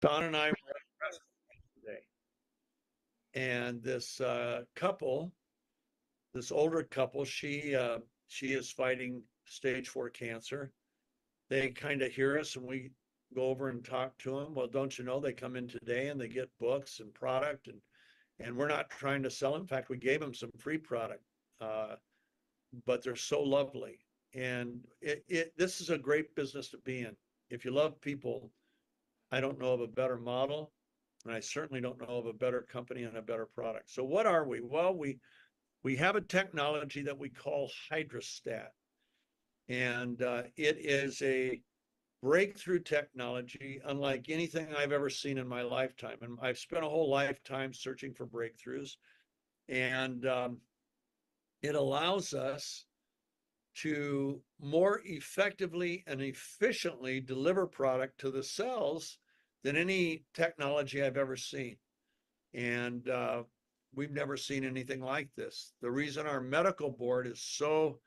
Don and I were at a restaurant today, and this couple, this older couple, she is fighting stage 4 cancer. They kind of hear us, and we go over and talk to them. Well, don't you know they come in today and they get books and product, and we're not trying to sell. In fact, we gave them some free product, uh, but they're so lovely, and this is a great business to be in. If you love people, I don't know of a better model, and I certainly don't know of a better company and a better product. So what are we? Well, we have a technology that we call hydrostat, and it is a breakthrough technology unlike anything I've ever seen in my lifetime. And I've spent a whole lifetime searching for breakthroughs, and it allows us to more effectively and efficiently deliver product to the cells than any technology I've ever seen. And we've never seen anything like this. The reason our medical board is so,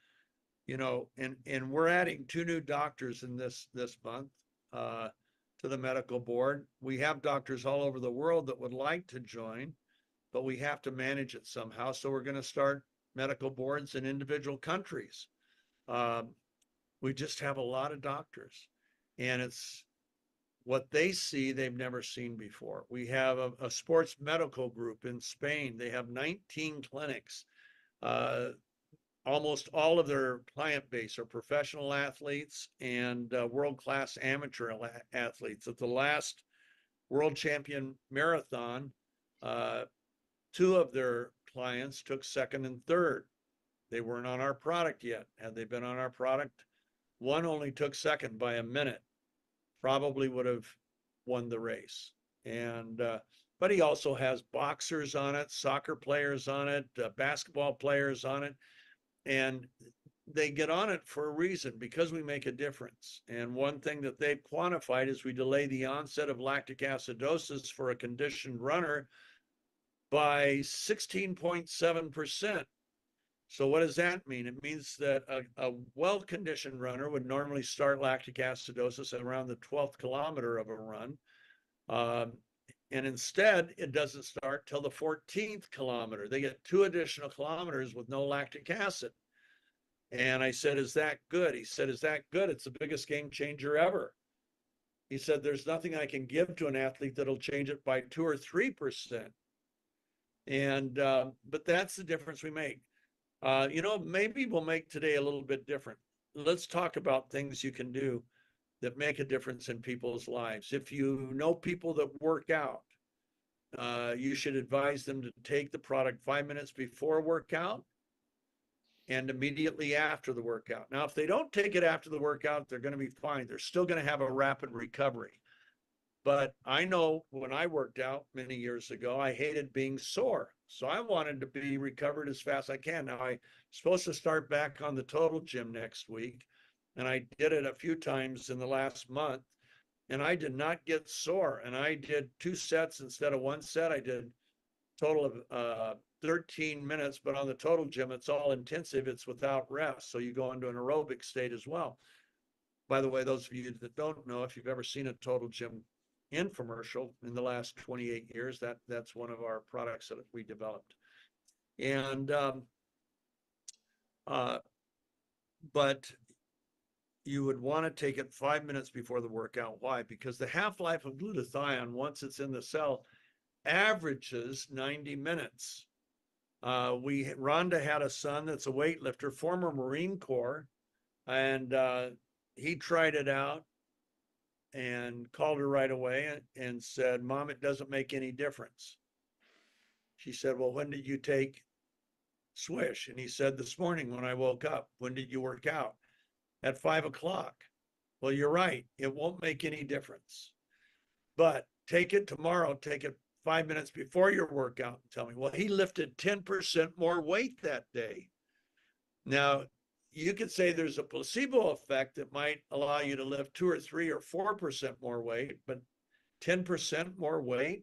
and we're adding 2 new doctors in this month to the medical board. We have doctors all over the world that would like to join, but we have to manage it somehow. So we're going to start medical boards in individual countries. We just have a lot of doctors, and it's what they see they've never seen before. We have a sports medical group in Spain. They have 19 clinics. Almost all of their client base are professional athletes and world-class amateur athletes. At the last world champion marathon, 2 of their clients took second and third. They weren't on our product yet. Had they been on our product, one only took second by a minute, probably would have won the race. And but he also has boxers on it, soccer players on it, basketball players on it, and they get on it for a reason, because we make a difference. And one thing that they've quantified is we delay the onset of lactic acidosis for a conditioned runner by 16.7%. So what does that mean? It means that a well-conditioned runner would normally start lactic acidosis at around the 12th kilometer of a run. And instead, it doesn't start till the 14th kilometer. They get 2 additional kilometers with no lactic acid. And I said, is that good? He said, is that good? It's the biggest game changer ever. He said, there's nothing I can give to an athlete that'll change it by 2 or 3%. And, but that's the difference we make. Maybe we'll make today a little bit different. Let's talk about things you can do that make a difference in people's lives. If you know people that work out, you should advise them to take the product 5 minutes before workout and immediately after the workout. Now, if they don't take it after the workout, they're going to be fine. They're still going to have a rapid recovery. But I know when I worked out many years ago, I hated being sore. So I wanted to be recovered as fast as I can. Now, I'm supposed to start back on the total gym next week, and I did it a few times in the last month, and I did not get sore. And I did 2 sets instead of 1 set. I did a total of 13 minutes, but on the total gym, it's all intensive. It's without rest. So you go into an aerobic state as well. By the way, those of you that don't know, if you've ever seen a total gym infomercial in the last 28 years, that's one of our products that we developed. And but you would want to take it 5 minutes before the workout. Why? Because the half-life of glutathione, once it's in the cell, averages 90 minutes. Rhonda had a son that's a weightlifter, former Marine Corps, and he tried it out and called her right away and said, Mom, it doesn't make any difference. She said, well, when did you take Swish? And he said, this morning when I woke up. When did you work out? At 5 o'clock. Well, you're right. It won't make any difference. But take it tomorrow. Take it 5 minutes before your workout and tell me. Well, he lifted 10% more weight that day. Now, you could say there's a placebo effect that might allow you to lift 2 or 3 or 4% more weight, but 10% more weight.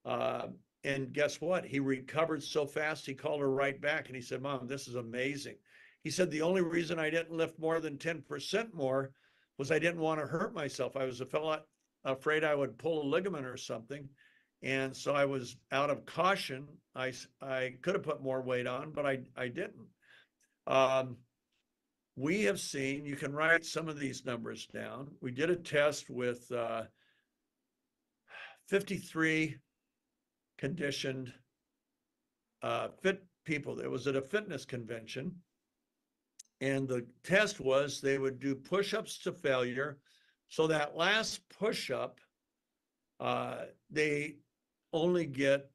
And guess what? He recovered so fast, he called her right back and he said, Mom, this is amazing. He said, the only reason I didn't lift more than 10% more was I didn't want to hurt myself. I was afraid I would pull a ligament or something. And so I was out of caution. I could have put more weight on, but I didn't. We have seen, you can write some of these numbers down. We did a test with 53 conditioned fit people. It was at a fitness convention. And the test was they would do push-ups to failure. So that last push-up, they only get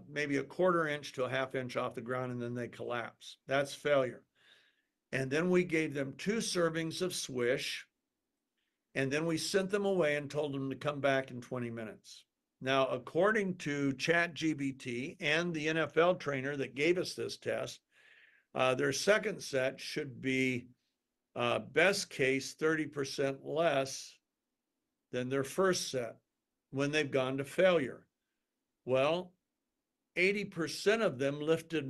maybe a 1/4 inch to a 1/2 inch off the ground, and then they collapse. That's failure. And then we gave them 2 servings of swish, and then we sent them away and told them to come back in 20 minutes. Now, according to ChatGPT and the NFL trainer that gave us this test, their second set should be best case 30% less than their first set when they've gone to failure. Well, 80% of them lifted,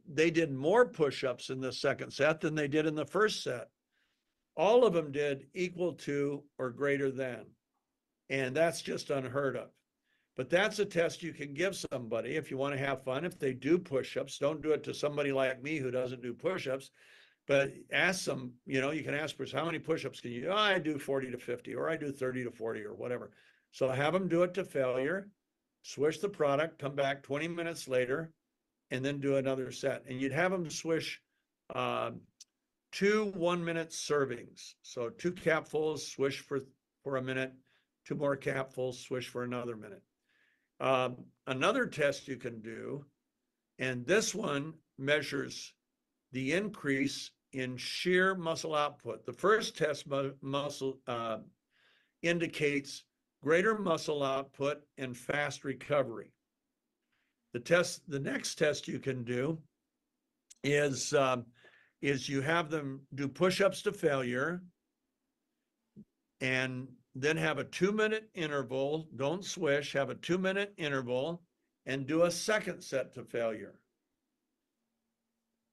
they did more push-ups in the second set than they did in the first set. All of them did equal to or greater than. And that's just unheard of. But that's a test you can give somebody if you want to have fun. If they do push-ups, don't do it to somebody like me who doesn't do push-ups, but ask them, you know, you can ask for how many push-ups can you do? Oh, I do 40 to 50, or I do 30 to 40 or whatever. So have them do it to failure, swish the product, come back 20 minutes later, and then do another set. And you'd have them swish 2 1-minute servings. So 2 capfuls, swish for a minute, 2 more capfuls, swish for another minute. Another test you can do, and this one measures the increase in shear muscle output. The first test muscle indicates greater muscle output and fast recovery. The next test you can do is you have them do push-ups to failure, and then have a 2-minute interval. Don't swish, have a 2-minute interval, and do a second set to failure.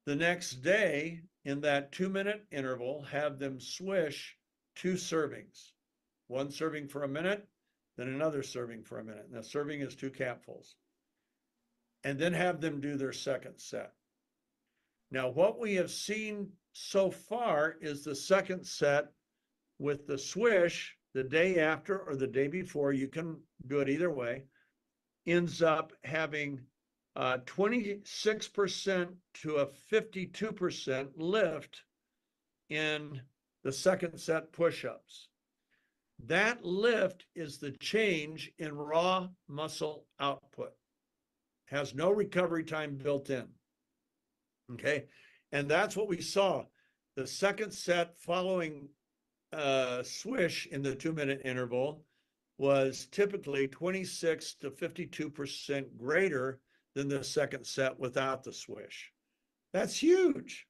The next day, in that 2-minute interval, have them swish 2 servings. 1 serving for a minute, then another serving for a minute. Now, serving is 2 capfuls. And then have them do their second set. Now, what we have seen so far is the second set with the swish the day after or the day before, you can do it either way, ends up having 26% to a 52% lift in the second set push-ups. That lift is the change in raw muscle output. Has no recovery time built in. Okay, and that's what we saw. The second set following swish in the 2-minute interval was typically 26 to 52% greater than the second set without the swish. That's huge.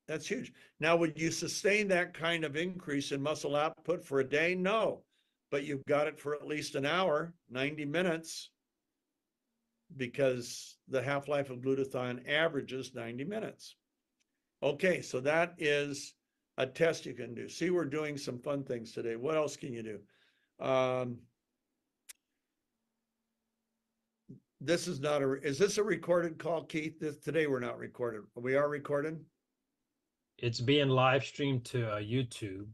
That's huge. Now, would you sustain that kind of increase in muscle output for a day? No, but you've got it for at least an hour, 90 minutes, because the half-life of glutathione averages 90 minutes. Okay, so that is a test you can do. See, we're doing some fun things today. What else can you do? This is not is this a recorded call, Keith? Today we're not recorded. We are recorded? It's being live streamed to YouTube,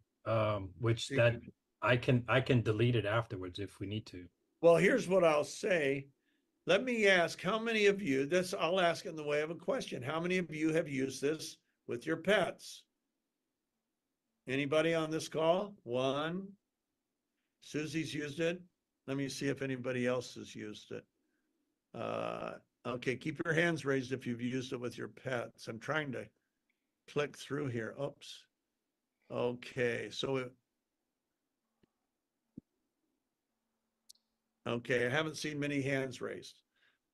which that I can delete it afterwards if we need to. Well, here's what I'll say. Let me ask, how many of you, I'll ask in the way of a question. How many of you have used this with your pets? Anybody on this call? 1. Susie's used it. Let me see if anybody else has used it. Okay, keep your hands raised if you've used it with your pets. I'm trying to click through here. Oops. Okay, okay, I haven't seen many hands raised.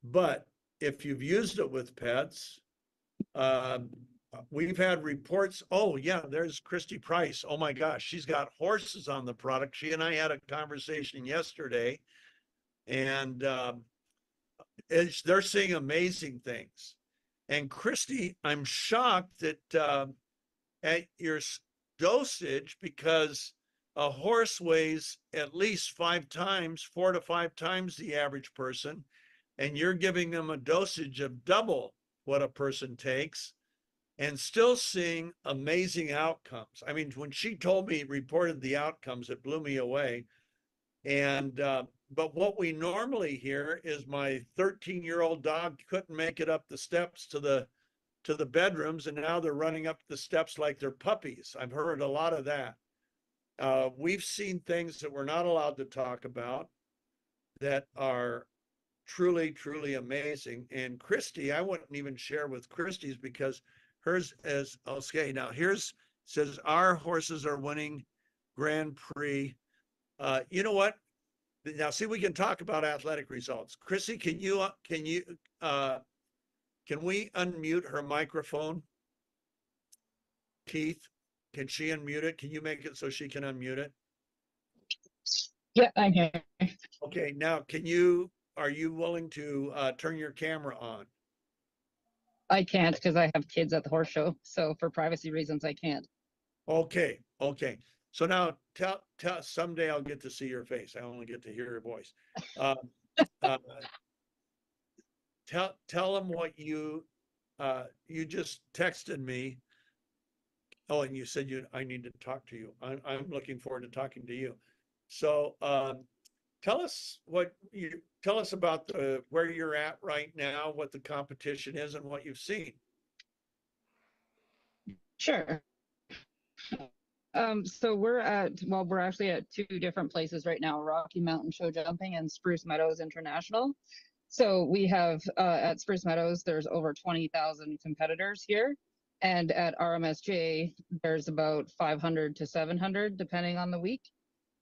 But if you've used it with pets, we've had reports. Oh, yeah, there's Christy Price. Oh, my gosh, she's got horses on the product. She and I had a conversation yesterday, and they're seeing amazing things. And Christy, I'm shocked that at your dosage, because a horse weighs at least 4 to 5 times the average person, and you're giving them a dosage of double what a person takes and still seeing amazing outcomes. I mean, when she told me, reported the outcomes, it blew me away. And, but what we normally hear is my 13-year-old dog couldn't make it up the steps to the bedrooms, and now they're running up the steps like they're puppies. I've heard a lot of that. We've seen things that we're not allowed to talk about that are truly, truly amazing. And Christy, I wouldn't even share with Christy's because hers is, okay, now here's, says our horses are winning Grand Prix. You know what? Now, see, we can talk about athletic results. Chrissy, can we unmute her microphone? Keith, can she unmute it? Can you make it so she can unmute it? Yeah, I'm here. Okay, now are you willing to turn your camera on? I can't because I have kids at the horse show. So for privacy reasons, I can't. Okay. So now tell someday I'll get to see your face. I only get to hear your voice. Tell them what you just texted me. Oh, and you said I need to talk to you. I'm looking forward to talking to you. So tell us about where you're at right now, what the competition is, and what you've seen. Sure. So we're actually at 2 different places right now, Rocky Mountain Show Jumping and Spruce Meadows International. So we have at Spruce Meadows, there's over 20,000 competitors here. And at RMSJ, there's about 500 to 700, depending on the week.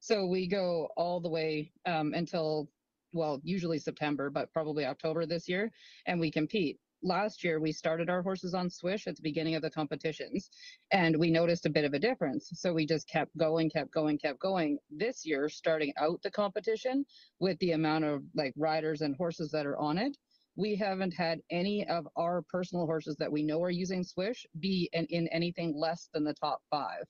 So we go all the way until, well, usually September, but probably October this year, and we compete. Last year, we started our horses on Swish at the beginning of the competitions, and we noticed a bit of a difference. So we just kept going. This year, starting out the competition with the amount of like riders and horses that are on it, we haven't had any of our personal horses that we know are using Swish be in anything less than the top 5.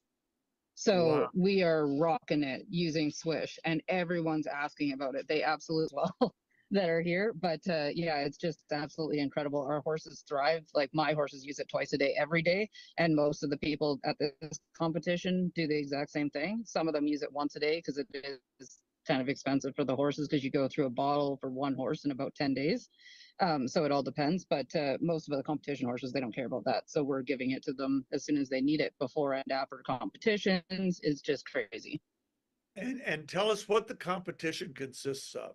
So Wow. we are rocking it using Swish, and everyone's asking about it. They absolutely well that are here. But yeah, it's just absolutely incredible. Our horses thrive. Like my horses use it twice a day, every day. And most of the people at this competition do the exact same thing. Some of them use it once a day because it is kind of expensive for the horses because you go through a bottle for one horse in about 10 days. So it all depends, but most of the competition horses, they don't care about that. So we're giving it to them as soon as they need it. Before and after competitions is just crazy. And tell us what the competition consists of.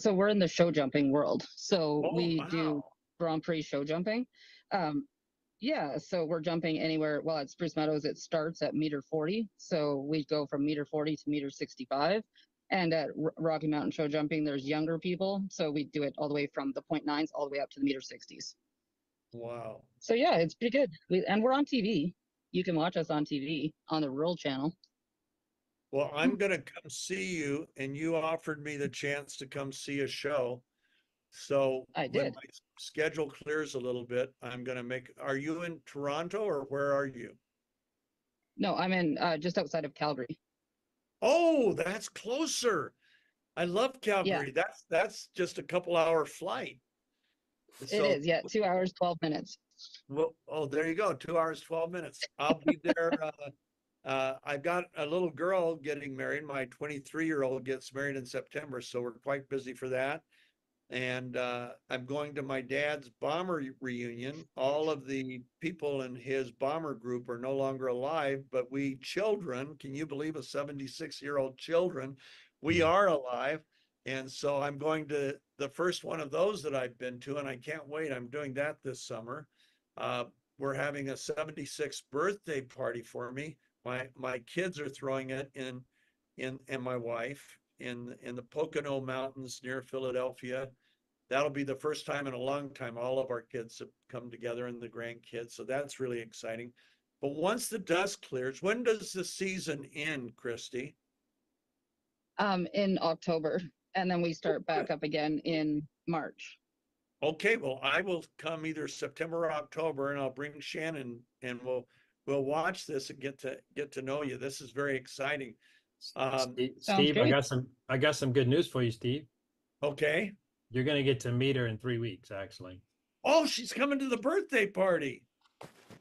So we're in the show jumping world. So we wow. do Grand Prix show jumping. Yeah, so we're jumping anywhere. Well, at Spruce Meadows, it starts at meter 40. So we go from meter 40 to meter 65. And at Rocky Mountain Show Jumping, there's younger people. So we do it all the way from the 0.9s all the way up to the meter 60s. Wow. So yeah, it's pretty good. And we're on TV. You can watch us on TV on the Rural Channel. Well, I'm going to come see you, and you offered me the chance to come see a show. So I when did. my schedule clears a little bit, I'm going to are you in Toronto or where are you? No, I'm in just outside of Calgary. Oh, that's closer. I love Calgary. Yeah. That's just a couple hour flight. It is, yeah, 2 hours, 12 minutes. Well, oh, there you go. 2 hours, 12 minutes. I'll be there. I've got a little girl getting married. My 23-year-old gets married in September, so we're quite busy for that. And I'm going to my dad's bomber reunion. All of the people in his bomber group are no longer alive, but we children, can you believe a 76-year-old children? We are alive. And so I'm going to the first one of those that I've been to, and I can't wait. I'm doing that this summer. We're having a 76th birthday party for me. My kids are throwing it and my wife in the Pocono Mountains near Philadelphia. That'll be the first time in a long time all of our kids have come together and the grandkids. So that's really exciting. But once the dust clears, when does the season end, Christy? In October, and then we start back up again in March. Okay, well, I will come either September or October, and I'll bring Shannon, and we'll will watch this and get to know you. This is very exciting. Steve, great. I got some good news for you, Steve. Okay. You're going to get to meet her in 3 weeks, actually. Oh, she's coming to the birthday party.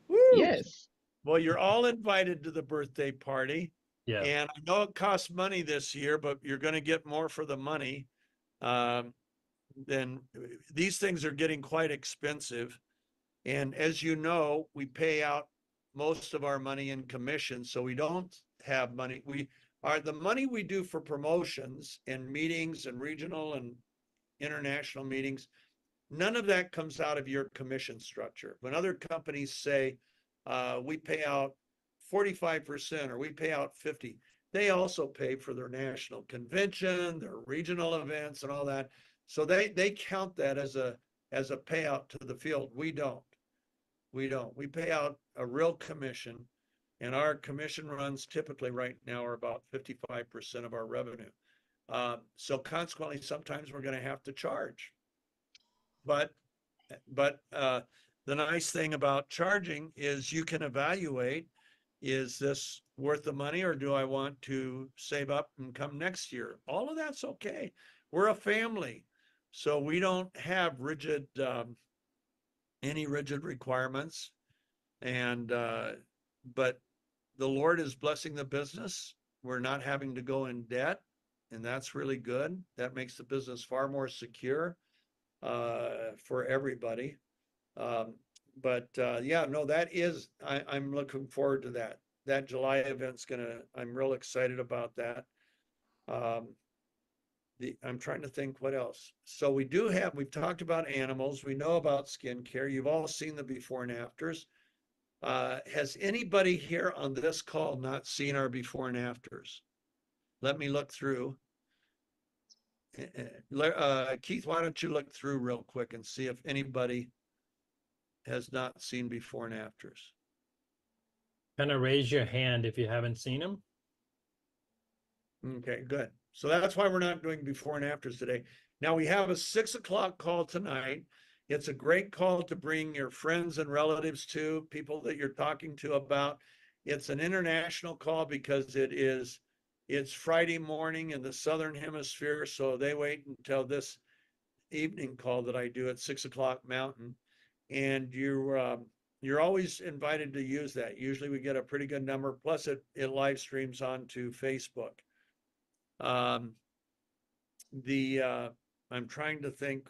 Woo! Yes. Well, you're all invited to the birthday party. Yeah. And I know it costs money this year, but you're going to get more for the money. Then these things are getting quite expensive. And as you know, we pay out most of our money in commissions, so we don't have money. The money we do for promotions and meetings and regional and international meetings, none of that comes out of your commission structure. When other companies say, we pay out 45% or we pay out 50%, they also pay for their national convention, their regional events and all that. So they count that as a payout to the field. We don't. We pay out a real commission, and our commission runs typically right now are about 55% of our revenue. So consequently, sometimes we're going to have to charge. But the nice thing about charging is you can evaluate, is this worth the money, or do I want to save up and come next year? All of that's okay. We're a family, so we don't have any rigid requirements. And but the Lord is blessing the business. We're not having to go in debt, and that's really good. That makes the business far more secure for everybody. Yeah, no, that is, I'm looking forward to that. That July event's I'm real excited about that. I'm trying to think what else. So we've talked about animals. We know about skincare. You've all seen the before and afters. Has anybody here on this call not seen our before and afters? Let me look through. Keith, why don't you look through real quick and see if anybody has not seen before and afters? Kind of raise your hand if you haven't seen them. Okay, good. So that's why we're not doing before and afters today. Now we have a 6 o'clock call tonight. It's a great call to bring your friends and relatives to, people that you're talking to about. It's an international call because it's Friday morning in the Southern Hemisphere. So they wait until this evening call that I do at 6 o'clock Mountain. And you're always invited to use that. Usually we get a pretty good number. Plus it live streams onto Facebook. I'm trying to think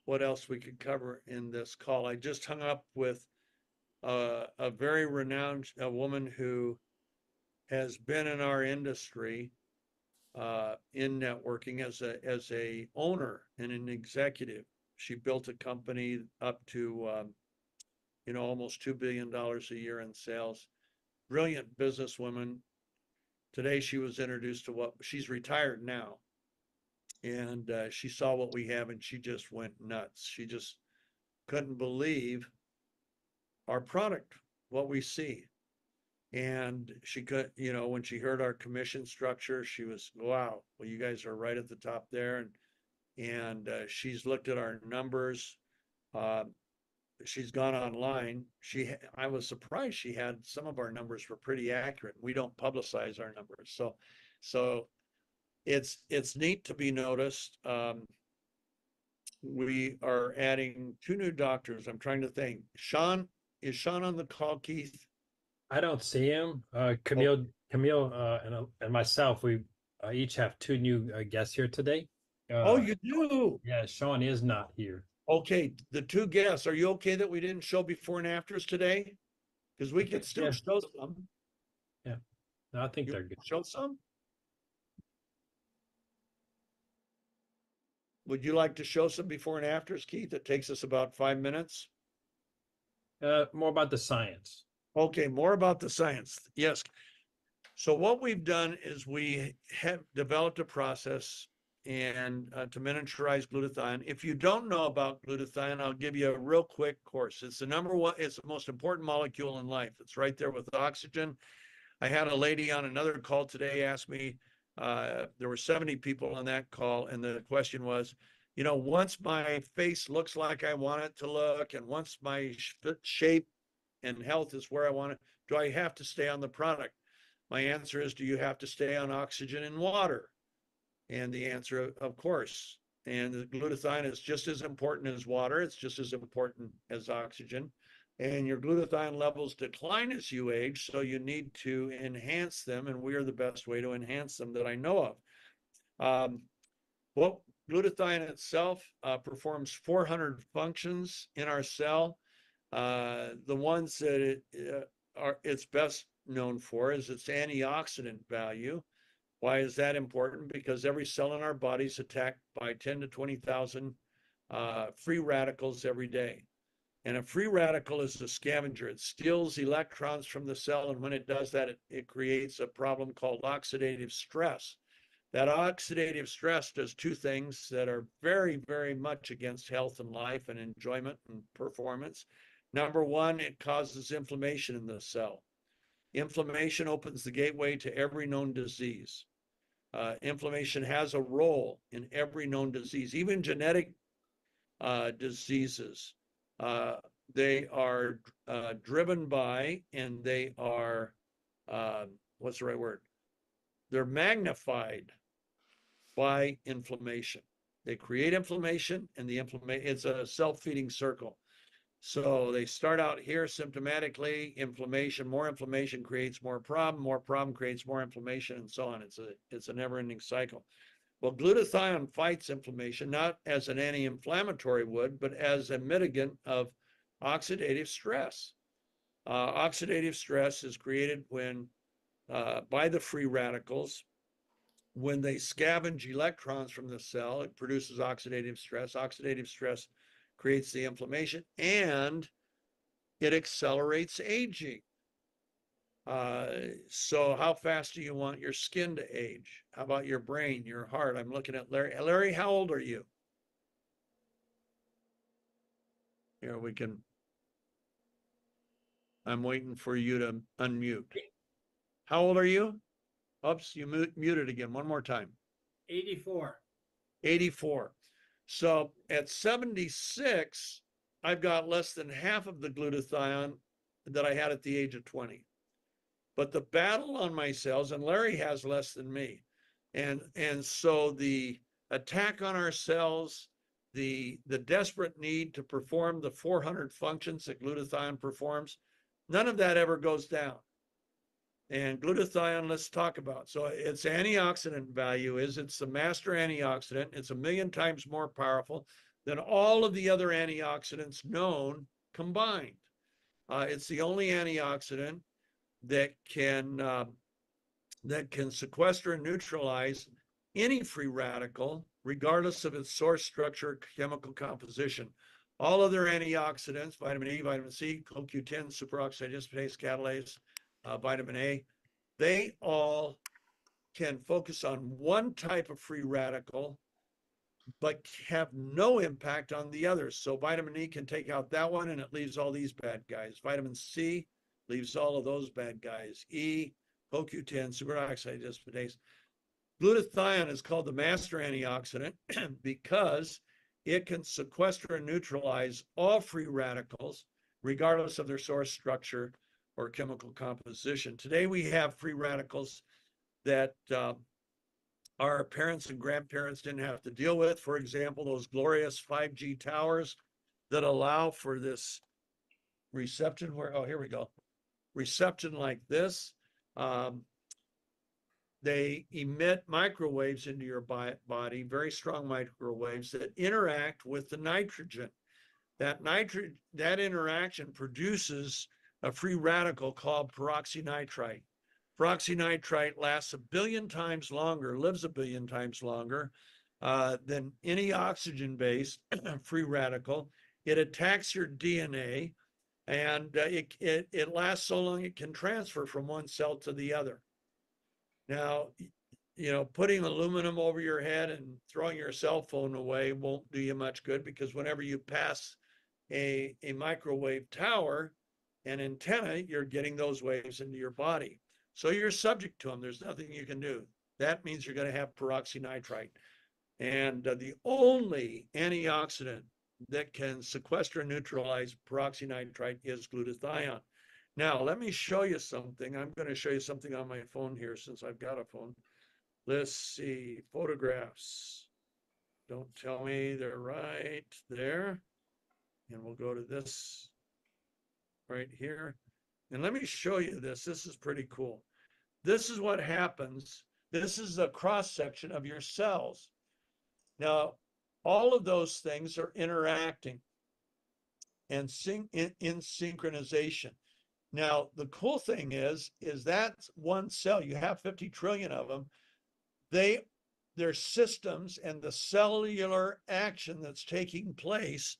what else we could cover in this call. I just hung up with a very renowned woman who has been in our industry in networking as a owner and an executive. She built a company up to almost $2 billion a year in sales. Brilliant businesswoman. Today she was introduced to she's retired now. And she saw what we have and she just went nuts. She just couldn't believe our product, what we see. And she could, when she heard our commission structure, she was, wow, well, you guys are right at the top there. And she's looked at our numbers. She's gone online. I was surprised she had some of our numbers were pretty accurate. We don't publicize our numbers. So it's neat to be noticed. We are adding 2 new doctors. I'm trying to think. Is Sean on the call, Keith? I don't see him. Camille, and myself, we each have 2 new guests here today. Oh, you do? Yeah, Sean is not here. Okay, the 2 guests. Are you okay that we didn't show before and afters today? Because we could still show some. Yeah, no, I think they're good. Show some? Would you like to show some before and afters, Keith? It takes us about 5 minutes. More about the science. Okay, more about the science. Yes. So what we've done is we have developed a process and to miniaturize glutathione. If you don't know about glutathione, I'll give you a real quick course. It's the most important molecule in life. It's right there with oxygen. I had a lady on another call today ask me, there were 70 people on that call, and the question was, once my face looks like I want it to look, and once my shape and health is where I want it, Do I have to stay on the product? My answer is, do you have to stay on oxygen and water? And the answer, of course. And the glutathione is just as important as water. It's just as important as oxygen. And your glutathione levels decline as you age, so you need to enhance them, and we are the best way to enhance them that I know of. Well, glutathione itself performs 400 functions in our cell. The ones that it's best known for is its antioxidant value. Why is that important? Because every cell in our body is attacked by 10 to 20,000 free radicals every day. And a free radical is a scavenger. It steals electrons from the cell, and when it does that, it creates a problem called oxidative stress. That oxidative stress does two things that are very, very much against health and life and enjoyment and performance. Number one, it causes inflammation in the cell. Inflammation opens the gateway to every known disease. Inflammation has a role in every known disease, even genetic diseases. They are driven by, and they are, what's the right word? They're magnified by inflammation. They create inflammation, and it's a self-feeding circle. So they start out here symptomatically, inflammation, more inflammation creates more problem creates more inflammation, and so on. It's a never-ending cycle. Well, glutathione fights inflammation, not as an anti-inflammatory would, but as a mitigant of oxidative stress. Oxidative stress is created when, by the free radicals, when they scavenge electrons from the cell, it produces oxidative stress. Oxidative stress creates the inflammation, and it accelerates aging. So how fast do you want your skin to age? How about your brain, your heart? I'm looking at Larry. Larry, how old are you? Here, I'm waiting for you to unmute. How old are you? Oops, you muted again. One more time. 84. 84. So at 76, I've got less than half of the glutathione that I had at the age of 20. But the battle on my cells, and Larry has less than me. And so the attack on our cells, the desperate need to perform the 400 functions that glutathione performs, none of that ever goes down. And glutathione, let's talk about. So its antioxidant value it's the master antioxidant. It's 1,000,000 times more powerful than all of the other antioxidants known combined. It's the only antioxidant that can sequester and neutralize any free radical, regardless of its source structure, chemical composition. All other antioxidants, vitamin E, vitamin C, CoQ10, superoxide dismutase, catalase, vitamin A, they all can focus on one type of free radical, but have no impact on the others. So vitamin E can take out that one, and it leaves all these bad guys. Vitamin C leaves all of those bad guys. E, CoQ10, superoxide dismutase. Glutathione is called the master antioxidant because it can sequester and neutralize all free radicals, regardless of their source structure or chemical composition. Today, we have free radicals that our parents and grandparents didn't have to deal with. For example, those glorious 5G towers that allow for this reception here we go. Reception like this. They emit microwaves into your body, very strong microwaves that interact with the nitrogen. That interaction produces a free radical called peroxynitrite. Peroxynitrite lasts 1 billion times longer, lives 1 billion times longer than any oxygen-based free radical. It attacks your DNA, and it lasts so long it can transfer from one cell to the other. Now, putting aluminum over your head and throwing your cell phone away won't do you much good, because whenever you pass a microwave tower, an antenna, you're getting those waves into your body. So you're subject to them. There's nothing you can do. That means you're going to have peroxynitrite. And the only antioxidant that can sequester and neutralize peroxynitrite is glutathione. Now, let me show you something. I'm going to show you something on my phone here since I've got a phone. Let's see, photographs. Don't tell me they're right there. And we'll go to this right here. And let me show you this. This is pretty cool. This is what happens. This is a cross section of your cells. Now, all of those things are interacting and in synchronization. Now, the cool thing is that's one cell. You have 50 trillion of them. Their systems and the cellular action that's taking place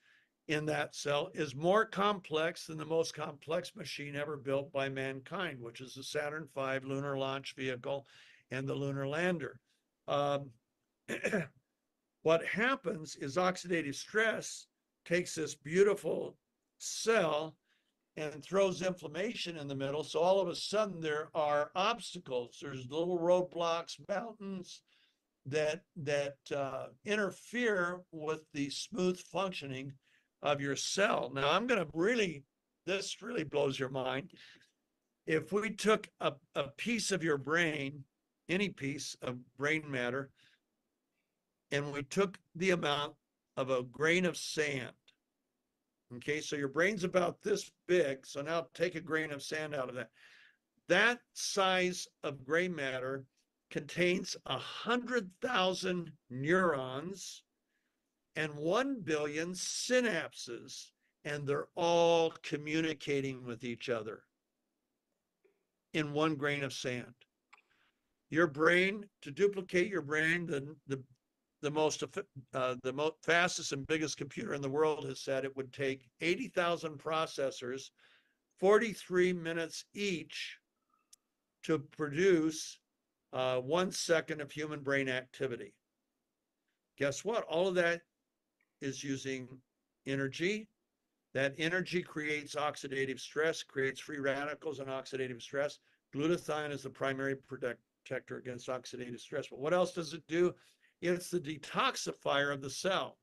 in that cell is more complex than the most complex machine ever built by mankind, which is the Saturn V lunar launch vehicle and the lunar lander. What happens is oxidative stress takes this beautiful cell and throws inflammation in the middle. So all of a sudden there are obstacles. There's little roadblocks, mountains that interfere with the smooth functioning of your cell. Now I'm going to this really blows your mind. If we took a piece of your brain, any piece of brain matter, and we took the amount of a grain of sand. Okay, so your brain's about this big. So now take a grain of sand out of that. That size of gray matter contains 100,000 neurons and 1 billion synapses, and they're all communicating with each other in one grain of sand. Your brain, to duplicate your brain, the most fastest and biggest computer in the world has said it would take 80,000 processors, 43 minutes each, to produce 1 second of human brain activity. Guess what? All of that is using energy. That energy creates oxidative stress, creates free radicals and oxidative stress. Glutathione is the primary protector against oxidative stress. But what else does it do? It's the detoxifier of the cell.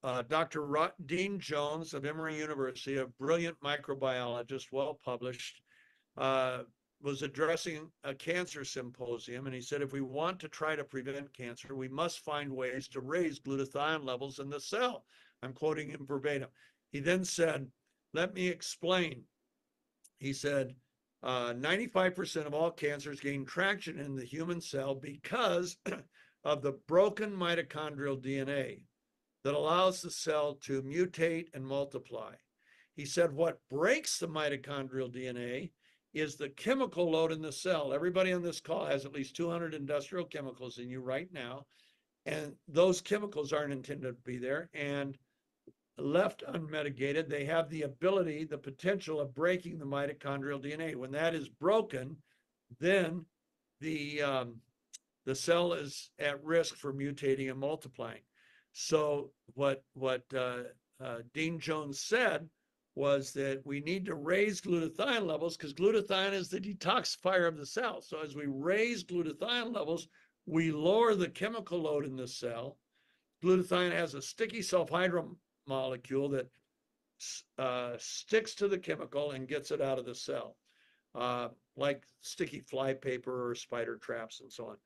Dr. Dean Jones of Emory University, a brilliant microbiologist, well published, was addressing a cancer symposium, and he said, if we want to try to prevent cancer, we must find ways to raise glutathione levels in the cell. I'm quoting him verbatim. He then said, let me explain. He said, 95% of all cancers gain traction in the human cell because of the broken mitochondrial DNA that allows the cell to mutate and multiply. He said what breaks the mitochondrial DNA is the chemical load in the cell. Everybody on this call has at least 200 industrial chemicals in you right now, and those chemicals aren't intended to be there. And left unmitigated, they have the ability, the potential of breaking the mitochondrial DNA. When that is broken, then the cell is at risk for mutating and multiplying. So what Dean Jones said was that we need to raise glutathione levels because glutathione is the detoxifier of the cell. So as we raise glutathione levels, we lower the chemical load in the cell. Glutathione has a sticky sulfhydryl molecule that sticks to the chemical and gets it out of the cell, like sticky fly paper or spider traps and so on.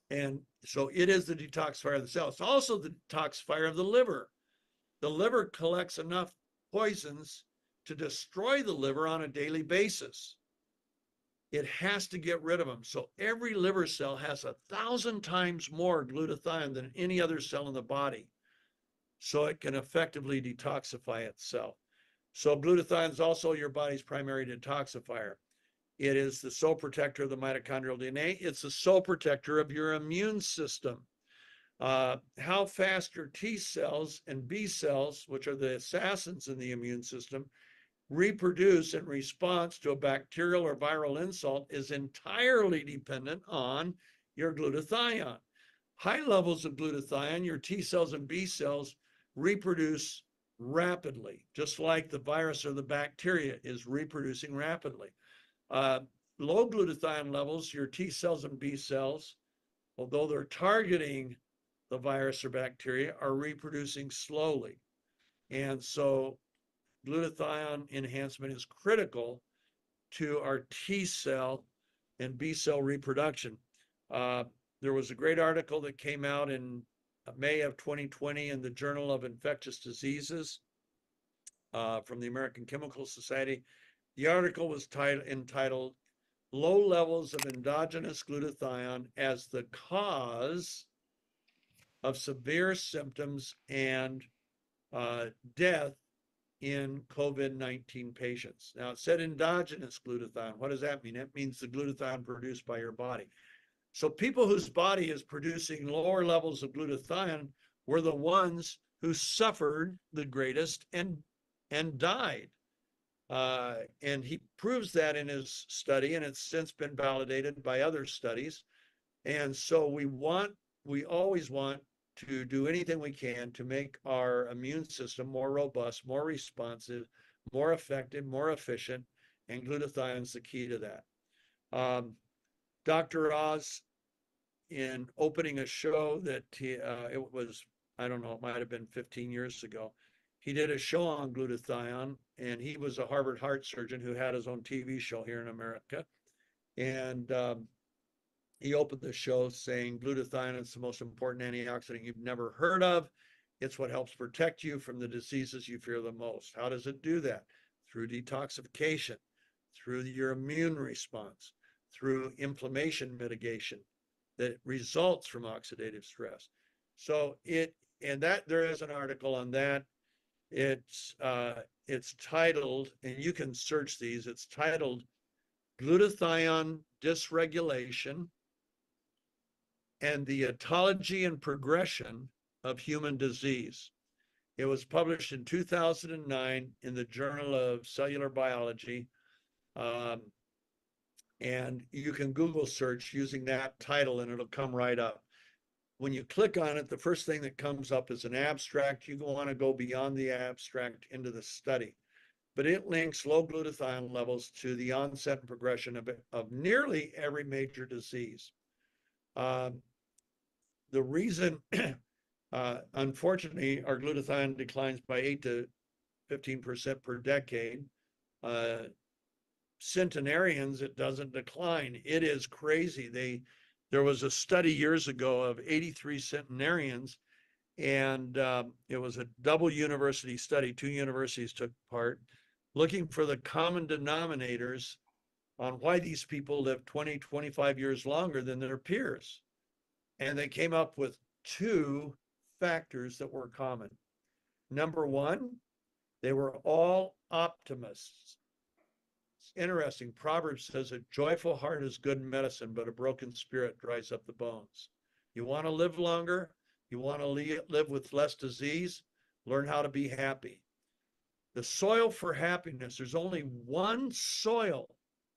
And so it is the detoxifier of the cell. It's also the detoxifier of the liver. The liver collects enough poisons to destroy the liver on a daily basis. It has to get rid of them. So every liver cell has 1,000 times more glutathione than any other cell in the body. So it can effectively detoxify itself. So glutathione is also your body's primary detoxifier. It is the sole protector of the mitochondrial DNA. It's the sole protector of your immune system. How fast your T cells and B cells, which are the assassins in the immune system, reproduce in response to a bacterial or viral insult is entirely dependent on your glutathione. High levels of glutathione, your T cells and B cells reproduce rapidly, just like the virus or the bacteria is reproducing rapidly. Low glutathione levels, your T cells and B cells, although they're targeting the virus or bacteria, are reproducing slowly. And so glutathione enhancement is critical to our T cell and B cell reproduction. There was a great article that came out in May of 2020 in the Journal of Infectious Diseases from the American Chemical Society. The article was entitled "Low Levels of Endogenous Glutathione as the Cause of Severe Symptoms and Death in COVID-19 patients." Now, it said endogenous glutathione. What does that mean? That means the glutathione produced by your body. So people whose body is producing lower levels of glutathione were the ones who suffered the greatest and died. And he proves that in his study, and it's since been validated by other studies. And so we always want to do anything we can to make our immune system more robust, more responsive, more effective, more efficient, and glutathione is the key to that. Dr. Oz, in opening a show that it was, I don't know, it might have been 15 years ago, he did a show on glutathione, and he was a Harvard heart surgeon who had his own TV show here in America. And he opened the show saying glutathione is the most important antioxidant you've never heard of. It's what helps protect you from the diseases you fear the most. How does it do that? Through detoxification, through your immune response, through inflammation mitigation that results from oxidative stress. So there is an article on that. It's titled, and you can search these, it's titled Glutathione Dysregulation and the Etiology and Progression of Human Disease. It was published in 2009 in the Journal of Cellular Biology. And you can Google search using that title and it'll come right up. When you click on it, the first thing that comes up is an abstract. You want to go beyond the abstract into the study. But it links low glutathione levels to the onset and progression of nearly every major disease. The reason, unfortunately, our glutathione declines by 8 to 15% per decade. Centenarians, it doesn't decline. It is crazy. There was a study years ago of 83 centenarians, and it was a double university study. 2 universities took part, looking for the common denominators on why these people live 20, 25 years longer than their peers. And they came up with 2 factors that were common. Number 1, they were all optimists. It's interesting. Proverbs says a joyful heart is good medicine, but a broken spirit dries up the bones. You want to live longer? You want to live with less disease? Learn how to be happy. The soil for happiness, there's only one soil,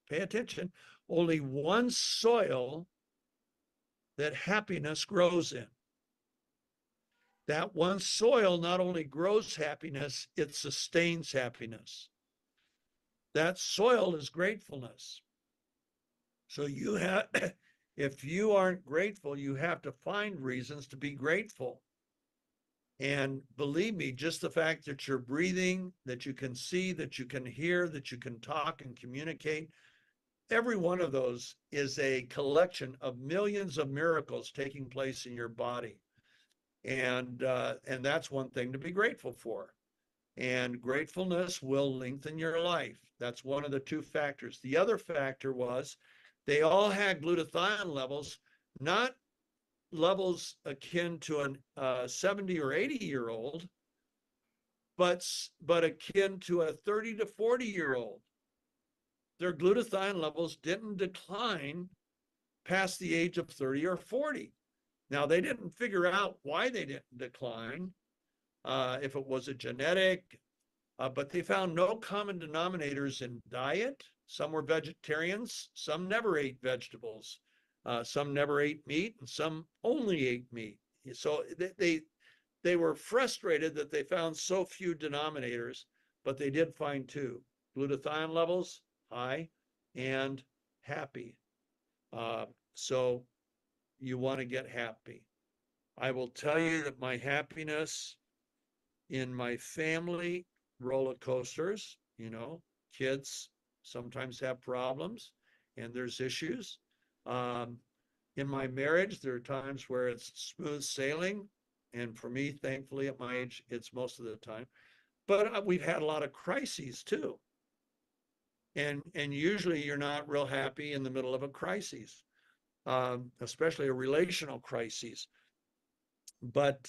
pay attention, only one soil that happiness grows in. That one soil not only grows happiness, it sustains happiness. That soil is gratefulness. So if you aren't grateful, you have to find reasons to be grateful. And believe me, just the fact that you're breathing, that you can see, that you can hear, that you can talk and communicate, every one of those is a collection of millions of miracles taking place in your body. And that's one thing to be grateful for. And gratefulness will lengthen your life. That's one of the 2 factors. The other factor was they all had glutathione levels, not levels akin to a 70 or 80-year-old, but akin to a 30 to 40-year-old. Their glutathione levels didn't decline past the age of 30 or 40. Now, they didn't figure out why they didn't decline, if it was a genetic, but they found no common denominators in diet. Some were vegetarians, some never ate vegetables, some never ate meat, and some only ate meat. So they were frustrated that they found so few denominators, but they did find 2: glutathione levels high and happy. So you want to get happy. I will tell you that my happiness in my family roller coasters, you know, kids sometimes have problems and there's issues. In my marriage, there are times where it's smooth sailing. And for me, thankfully, at my age, it's most of the time. But we've had a lot of crises too. And usually you're not real happy in the middle of a crisis, especially a relational crisis. But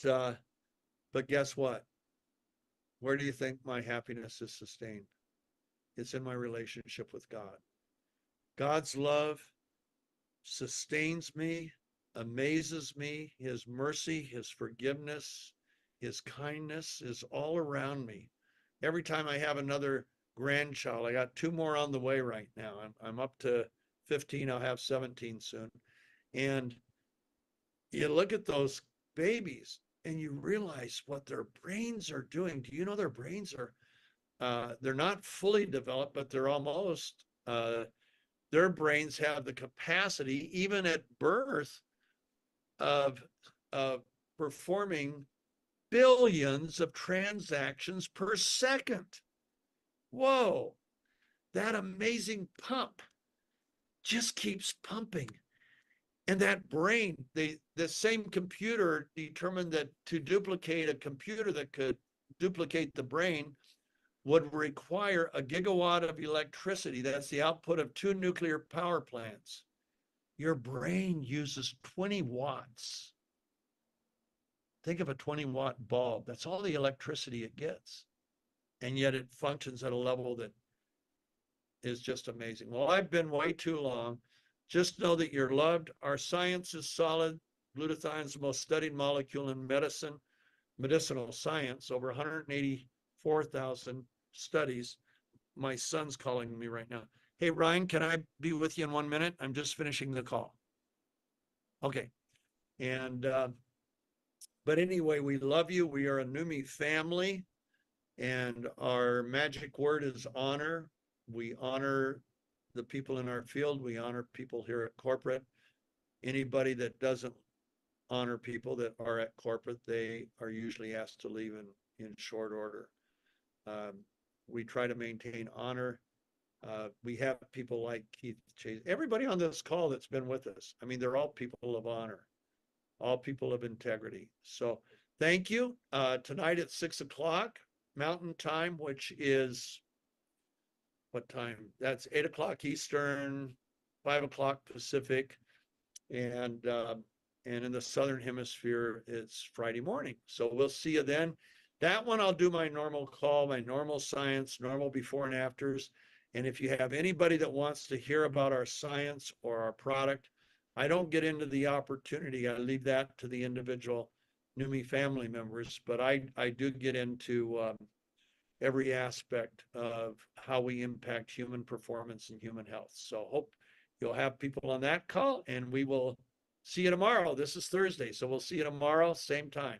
guess what? Where do you think my happiness is sustained? It's in my relationship with God. God's love sustains me, amazes me. His mercy, his forgiveness, his kindness is all around me. Every time I have another grandchild, I got 2 more on the way right now. I'm up to 15. I'll have 17 soon. And you look at those babies and you realize what their brains are doing. Do you know their brains are, they're not fully developed, but they're almost, their brains have the capacity, even at birth, of performing billions of transactions per second. Whoa, that amazing pump just keeps pumping. And that brain, the same computer determined that to duplicate a computer that could duplicate the brain would require a gigawatt of electricity. That's the output of 2 nuclear power plants. Your brain uses 20 watts. Think of a 20-watt bulb. That's all the electricity it gets. And yet it functions at a level that is just amazing. Well, I've been way too long. Just know that you're loved. Our science is solid. Glutathione is the most studied molecule in medicinal science, over 184,000 studies. My son's calling me right now. Hey, Ryan, can I be with you in 1 minute? I'm just finishing the call. Okay. And, but anyway, we love you. We are a ניומי family, and our magic word is honor. We honor the people in our field. We honor people here at corporate. Anybody that doesn't honor people that are at corporate, they are usually asked to leave in short order. We try to maintain honor. We have people like Keith Chase. Everybody on this call that's been with us, I mean, they're all people of honor, all people of integrity. So thank you. Tonight at 6 o'clock Mountain Time, which is what time? That's 8 o'clock Eastern, 5 o'clock Pacific, and in the Southern Hemisphere, it's Friday morning. So we'll see you then. That one, I'll do my normal call, my normal science, normal before and afters. And if you have anybody that wants to hear about our science or our product, I don't get into the opportunity. I leave that to the individual ניומי family members, but I do get into every aspect of how we impact human performance and human health. So hope you'll have people on that call, and we will see you tomorrow. This is Thursday, so we'll see you tomorrow, same time.